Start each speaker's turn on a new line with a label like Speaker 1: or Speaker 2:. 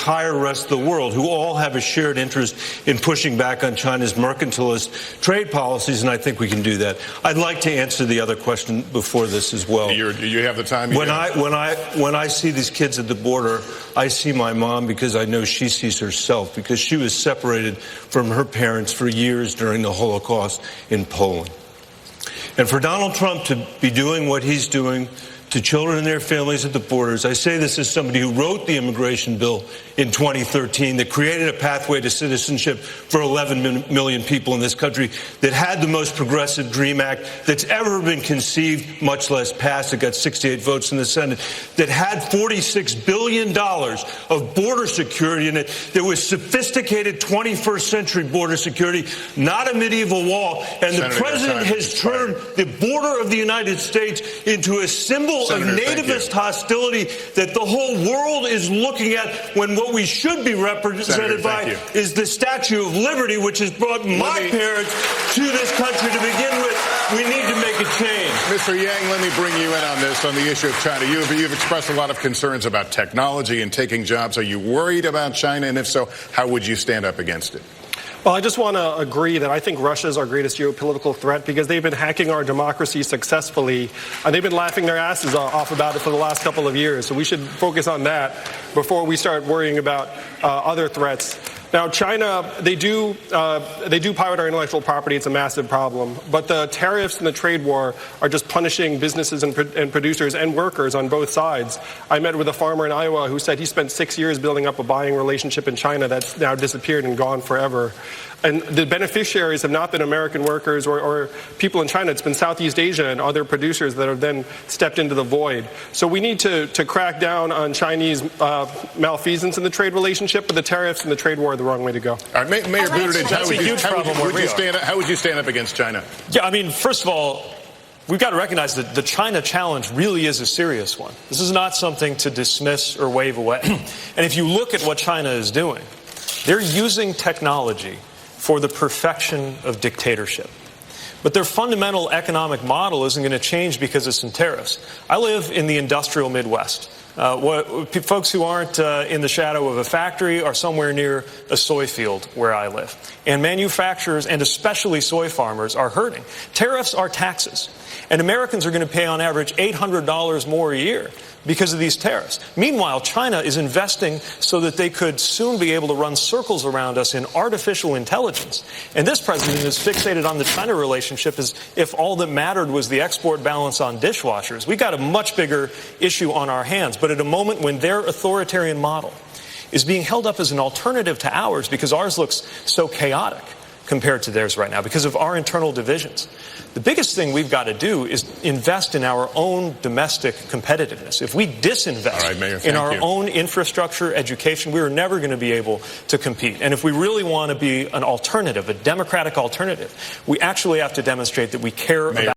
Speaker 1: entire rest of the world, who all have a shared interest in pushing back on China's mercantilist trade policies, and I think we can do that. I'd like to answer the other question before this as well.
Speaker 2: You have the time.
Speaker 1: When I see these kids at the border, I see my mom because I know she sees herself, because she was separated from her parents for years during the Holocaust in Poland. And for Donald Trump to be doing what he's doing to children and their families at the borders, I say this as somebody who wrote the immigration bill in 2013 that created a pathway to citizenship for 11 million people in this country, that had the most progressive DREAM Act that's ever been conceived, much less passed. It got 68 votes in the Senate. That had $46 billion of border security in it, that was sophisticated 21st century border security, not a medieval wall. And the president has turned the border of the United States into a symbol of nativist hostility that the whole world is looking at, when what we should be represented by is the Statue of Liberty, which has brought my parents to this country to begin with. We need to make a change.
Speaker 2: Mr. Yang, let me bring you in on this, on the issue of China. You've expressed a lot of concerns about technology and taking jobs. Are you worried about China? And if so, how would you stand up against it?
Speaker 3: Well, I just want to agree that I think Russia is our greatest geopolitical threat, because they've been hacking our democracy successfully, and they've been laughing their asses off about it for the last couple of years. So we should focus on that before we start worrying about other threats. Now, China, they do pirate our intellectual property. It's a massive problem. But the tariffs and the trade war are just punishing businesses and producers and workers on both sides. I met with a farmer in Iowa who said he spent 6 years building up a buying relationship in China that's now disappeared and gone forever. And the beneficiaries have not been American workers or people in China. It's been Southeast Asia and other producers that have then stepped into the void. So we need to crack down on Chinese malfeasance in the trade relationship, but the tariffs and the trade war are the wrong way to go.
Speaker 2: All right, Mayor Buttigieg, how would you stand up against China?
Speaker 4: Yeah, I mean, first of all, we've got to recognize that the China challenge really is a serious one. This is not something to dismiss or wave away. And if you look at what China is doing, they're using technology for the perfection of dictatorship. But their fundamental economic model isn't going to change because of some tariffs. I live in the industrial Midwest. Folks who aren't in the shadow of a factory are somewhere near a soy field where I live. And manufacturers, and especially soy farmers, are hurting. Tariffs are taxes. And Americans are going to pay on average $800 more a year because of these tariffs. Meanwhile, China is investing so that they could soon be able to run circles around us in artificial intelligence. And this president is fixated on the China relationship as if all that mattered was the export balance on dishwashers. We've got a much bigger issue on our hands. But at a moment when their authoritarian model is being held up as an alternative to ours, because ours looks so chaotic compared to theirs right now, because of our internal divisions, the biggest thing we've got to do is invest in our own domestic competitiveness. If we disinvest in our own infrastructure, education, we are never going to be able to compete. And if we really want to be an alternative, a democratic alternative, we actually have to demonstrate that we care about